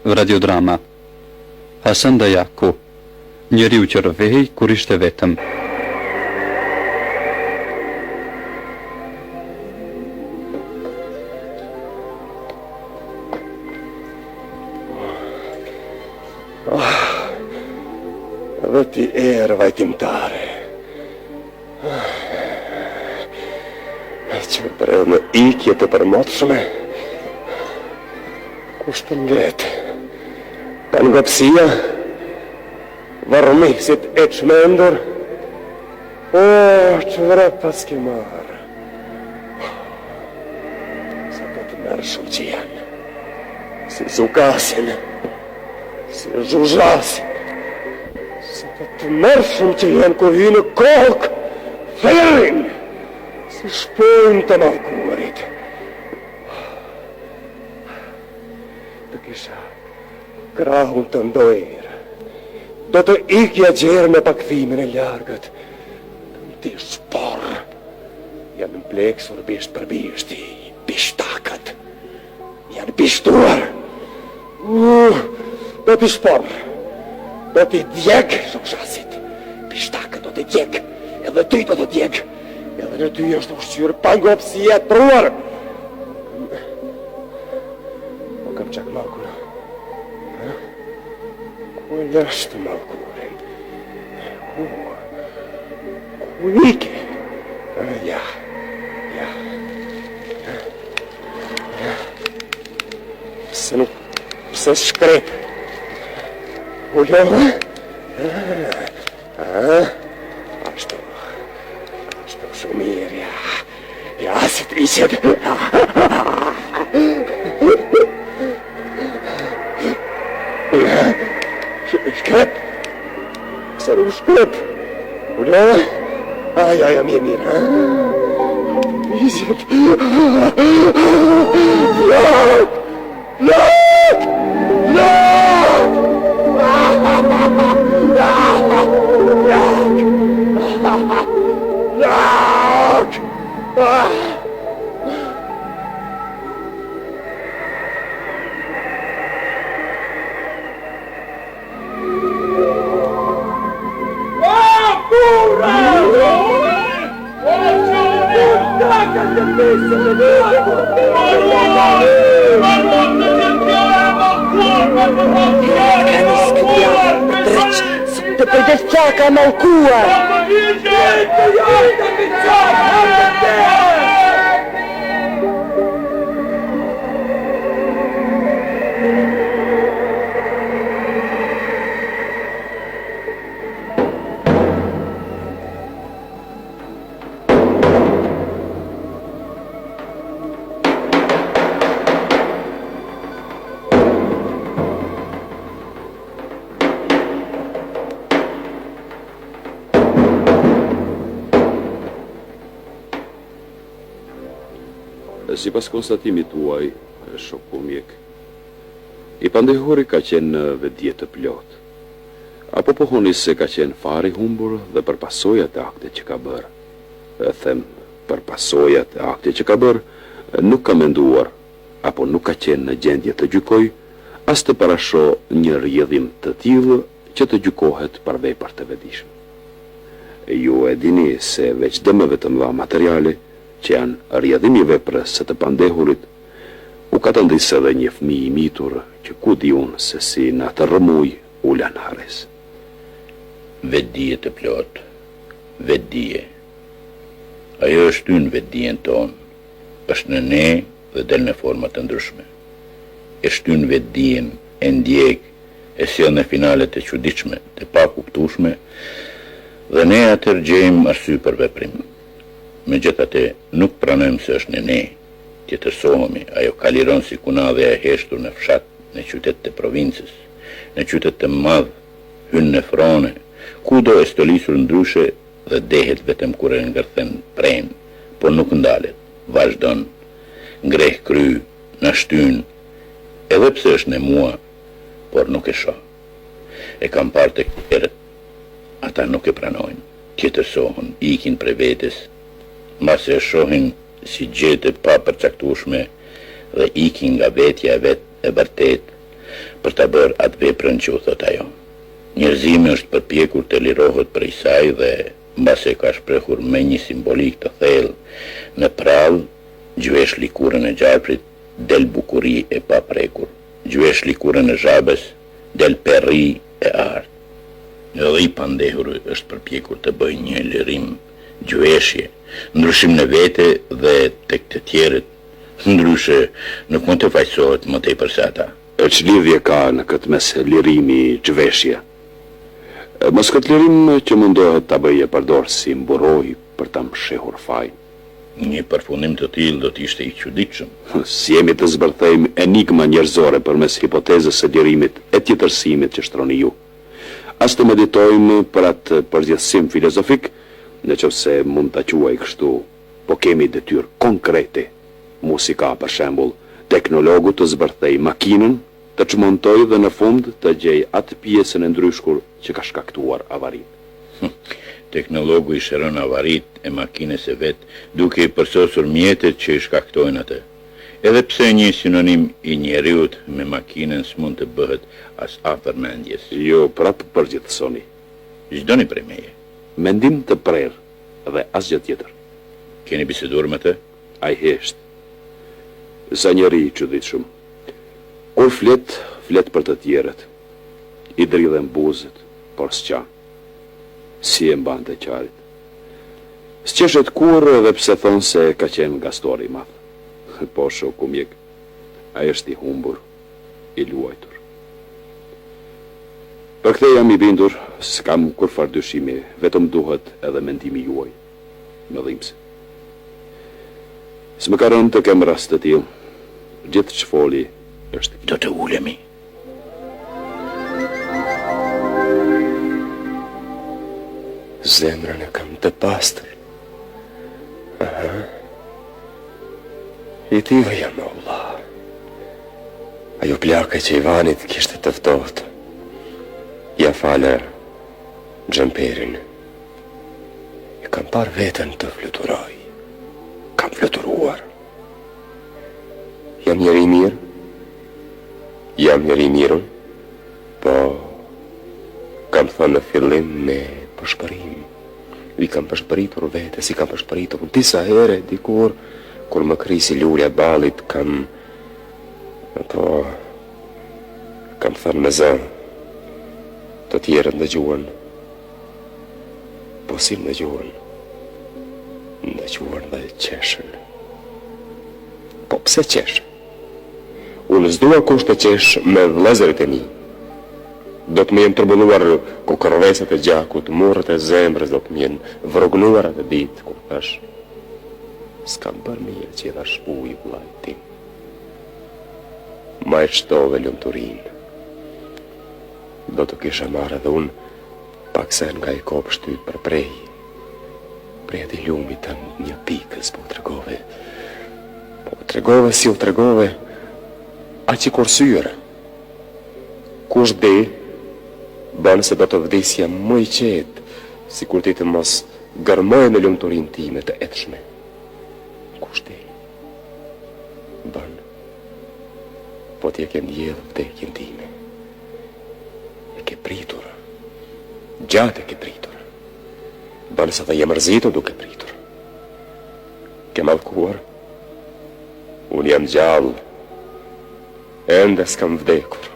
Radiodrama Hasan Dajaku, njeriu që rrvehej kur ishte vetëm. Dhe ti erë vajtimtare, që më breu në ikje të përmotshme, kushtë të ngletë, ka nga pësia, varmisit e qmendur, që vre pas ke marë, sa të të mërë shumë që janë, si zukasin, si zhuzhasin, të mërshëm që janë kur hi në kokë, therin, si shpojnë të malkuarit. Të kisha krahun të ndoerë, do të ikja gjerë me pakthimin e largët, të më ti shporë, janë në pleksur bisht për bishti, bishtakët, janë bishtuar, do t'i shporë, do t'i djek, zhushasit, pishtakët do t'i djek, edhe ty do t'i djek, edhe në ty është ushqyrë pangopsia të pruar. O kam qak malkuna, ku e lështë malkurin, ku ike, ja, pse shkrep, Ulloha? Ashtu shumë mirë, ja, si të ishet. Shkrep? Se nuk shkrep? Ulloha? Aja, mirë. Ishet. Të përdes qaka malkuar. Si pas konstatimit tuaj, shoku mjek, i pandehuri ka qenë vedje të plot, apo pohoni se ka qenë fare humbur dhe për pasojat e akte që ka bërë. E them, për pasojat e akte që ka bërë, nuk ka menduar, apo nuk ka qenë në gjendje të gjykoj, as të parasho një rrjedhim të tillë që të gjykohet për vepër të vetëdijshme. Ju e dini se veç dëmeve të mëdha materiale, që janë rrjedhimi i veprës së të pandehurit, u ka të ndisë edhe një fëmijë i mitur që ku di unë se si në atë rëmuj u lan hares. Vetdije të plot, vetdije. Ajo është ynë vetdijen tonë, është në ne dhe del në forma të ndryshme. E shtyn vetdijen, e ndjek, e sjell në finalet e çuditshme, të pakuptueshme, dhe ne atëherë gjejmë arsye për veprim. Megjithatë, nuk pranojmë se është në ne, tjetërsohemi, ajo kaliron si kunadhe e heshtur në fshat, në qytet të provincës, në qytet të madh, hyn në frone, kudo e stolisur ndryshe dhe dehet vetëm kur e ngërthen pren, por nuk ndalet, vazhdon, ngreh kry, na shtyn, edhe pse është në mua, por nuk e shoh. E kam parë tek tjerët, ata nuk e pranojnë, tjetërsohen, ikin prej vetes, mase e shohin si gjete pa përcaktueshme dhe ikin nga vetja e vërtet për ta bërë atë veprën që u thot ajo. Njerëzimi është përpjekur të lirohet prej saj dhe mbase ka shprehur me një simbolik të thellë në prall, gjyesh likurën e gjarprit, del bukuri e paprekur. Gjyesh likurën e zhabës, del perri e art. Edhe i pandehur është përpjekur të bëjë një lirim gjueshje, ndryshim në vete dhe tek të tjerët, ndryshe nuk mund të faqësohet më tepër se ata. E që lidhje ka në këtë mes lirimi gjveshje? Mos këtë lirim që mundohet të bëje përdor si mburoj për të mshehur fajin. Një përfundim të tillë do t'ishte i çuditshëm. Si jemi të zbërthejmë enigma njerëzore përmes hipotezës së lirimit e tjetërsimit që shtroni ju. As të meditojmë për atë përgjithësim filozofik, nëse mund ta quaj kështu, po kemi detyrë konkrete. Musi ka për shembull teknologu të zbërthej makinën, të çmontoj dhe në fund të gjej atë pjesën e ndryshkur që ka shkaktuar avarinë. Teknologu i shëron avarit e makinës e vet, duke i përsosur mjetet që i shkaktojnë atë. Edhe pse një sinonim i njeriut me makinën s'mund të bëhet as afër mendjes. Jo, prapë përgjithësoni. Çdoni prej meje. Mendim të prerë dhe asgjë tjetër. Keni biseduar me të? Ai hesht. Sa njeri i çuditshëm. Kur flet për të tjerët. I dridhen buzët, por s'qa. Si e mban të qarit. S'qeshet kur edhe pse thonë se ka qenë gastori i madh. Po shoku mjek, ai është i humbur, i luajtur. Për këtë jam i bindur, s'kam kurfar dyshimi, vetëm duhet edhe mendimi juaj, me dhimbse. S'më ka rënë të kem rast të tillë, gjithë që foli është. Do të ulemi. Zemrën e kam të pastër. Aha. I ti dhe jam, Allah. Ajo plaka që Ivanit kishte të ftohtë. Ja fale xhamperin. E kam par veten të fluturoj. Kam fluturuar. Jam njeri mirë. Jam njeri mirën. Po kam thënë në fillim me përshpërim. I kam përshpëritur vete, si kam përshpëritur disa here dikur. Kur më krisi lulja ballit, kam thënë me zë, të tjerët ndëgjuan, po si ndëgjuan dhe qeshën. Po pse qeshën? Unë s'dua kusht të qesh me vëllezërit e mi. Do të më jem tërbulluar kokërvesat e gjakut, murët e zemrës, do të më jenë vrognuar atë ditë, kur thash, s'kam bërë mirë që edha shpu i vllajt tim. Ma e shtove lumturin. Do të kisha marrë edhe unë paksen nga i kopë shtyp për prej ati lumit të një pikës, po tregove. Po tregove si u tregove, a që kursyre. Kush di, banë se do të vdesja më i qetë, si kur ti të mos gërmoj me lumturin time të etshme. Kushti, bën, po t'je ke ndjedhë vdekjen time. E ke pritur, gjatë e ke pritur. Bën sa të je mërzitur duke pritur. Ke mallkuar, unë jam gjallë, ende s'kam vdekur.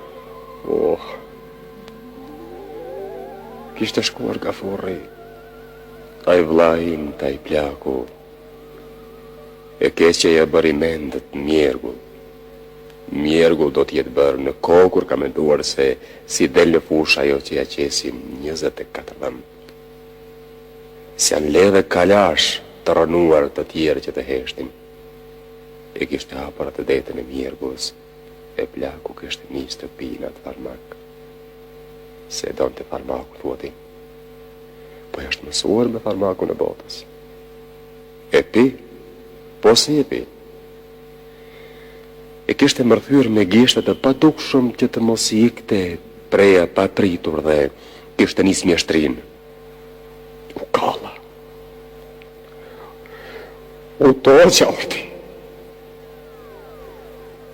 Oh, kishte shkuar Gafurri, ai vllai im, ai plaku, e keqja bëri mendet mjergull. Mjergull do t'jetë bërë në kohë kur ka menduar se si del në fush ajo që ja qesim 24 dhëm. Si janë ledhe kalash të rënuar të tjerë që të heshtim. E kishte hapur atë detën e mjergullës, e plaku kishte nis të pinë atë farmak. Se donte farmakun, thua ti. Po është mësuar me farmakun e botës. E pi, po si e pi. E kishte mërthyr me gishtet e padukshëm që të mos i ikte preja pa pritur dhe kishte nis mjeshtrin. U to qarti.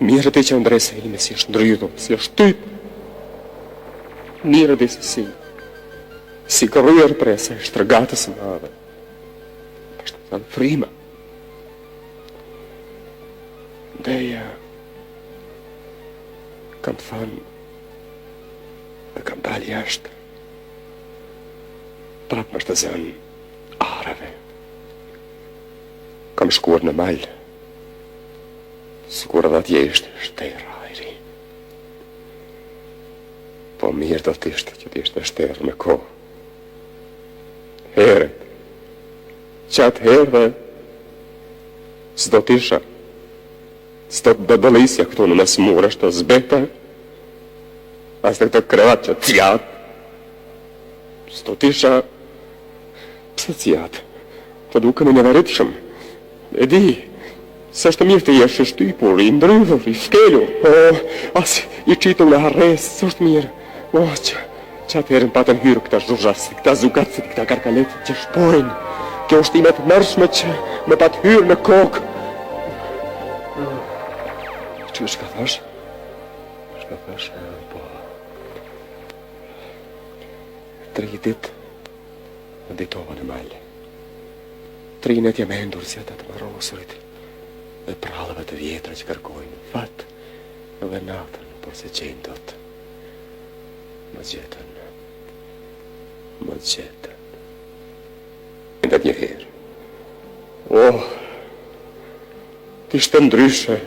Mirë ti që ndresa ime si është ndrydhur, si është typ. Mirë di se si kërryer presa e shtrëgatës së madhe. Është të frima. Deja, kam thënë dhe kam dalë jashtë. Prap më shtë zënë arave. Kam shkuar në malë, sikur edhe atje ishte shterë ajri. Po mirë do t'ishte që t'ishte shterë me kohë. Heret, qatë herë dhe s'do t'isha, s'do t'bëdëlisja këtu në nësmurë është të zbeta, as të këtë krevat që t'jatë, s'do t'isha, pse t'jatë, të duke në varit shumë. E di, se është mirë të jesh i shtypur, i ndrydhur, i shkelur, as i qitur në harres, së është mirë. Që atëherën patën hyrë këta zhuzhasi, këta zukatësit, këta karkaletit që shpojnë, kjo është imet mërshme që me patë hyrë në kokë. Që shka thash? Shka thash, po... 3 ditë në ditova në malë. 3 net jam endur si ata të marosurit dhe prallëve të vjetra që kërkojnë fat dhe natën, por se qenë dot. Më gjetën. Ndet një herë. T'ishte ndryshe.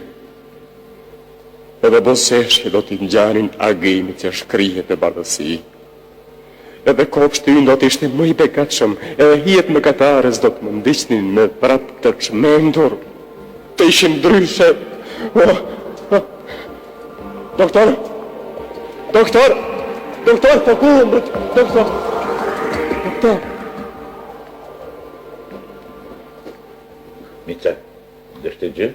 Edhe boseshe do t'i ngjanin agimit që shkrihet në bardhësi. Edhe kopshti ynë do t'ishte më i bekatshëm, edhe hijet më katares do të më ndiqnin me prap të çmendur. Të ishin ndryshe. Doktor, po ku mbët? Doktor. Mica, dështë gjë?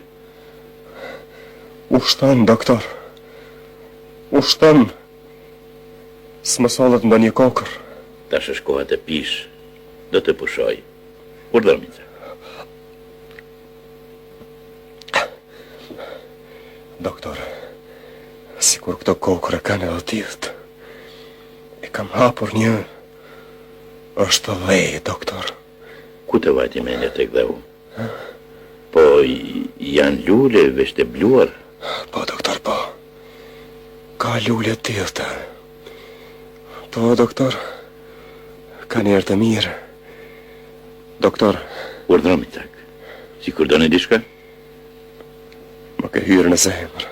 Ushtan, doktor. Ushtan. S'më sollet ndo një kokër. Tash është koha të pish, do të pushoj. Urdhër, Mica. Doktor, sikur këto kokër e kanë edhe tillët. E kam hapur një... është dhej, doktor. Ku të vajti mendja tek dheu? Po, janë lule veç të bluar? Po, doktor, po. Ka lule tillëta. Po, doktor, ka njerë të mirë. Doktor... Urdhëro, Micak. Sikur do në dishka? Më ke hyrë në zemër.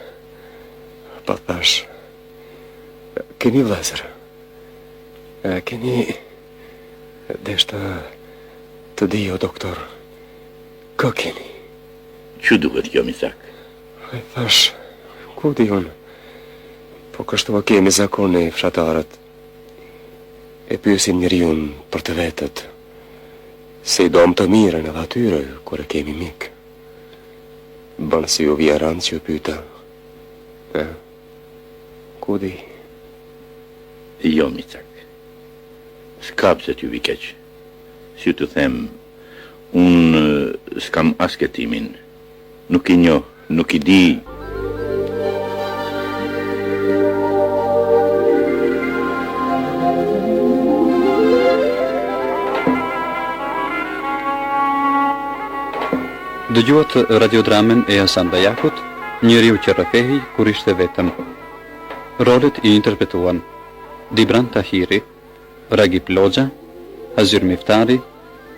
Pa thash... Keni vëllezër? Keni... Deshta... Të di, o doktor... Kë keni? Që duhet kjo, Micak? E thash... Ku di unë? Po kështu kemi zakon e fshatarët. E pyesim njeriun për të vetët. Se i dom të mirën edhe atyre, kur e kemi mik. Bënë si u vija randë që u pyta. Ku di? Jo, Micak. S'kap se t'ju vi keq. Si të them, unë s'kam as ketimin. Nuk i njoh, nuk i di... Dëgjuat radiodramen e Hasan Dajakut, Njeriu që rrëfehej kur ishte vetëm. Rolet i interpretuan Dibran Tahiri, Ragip Logja, Hazir Miftari,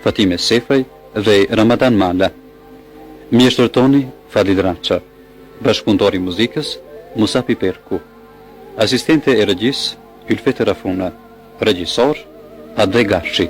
Fatime Sefaj dhe Ramadan Mala. Mjeshtërtoni Falid Raça, bashkëpunëtori i muzikës Musa Piperku, asistente e regjisë Ylfete Rafuna, regjisor Ade Gashi.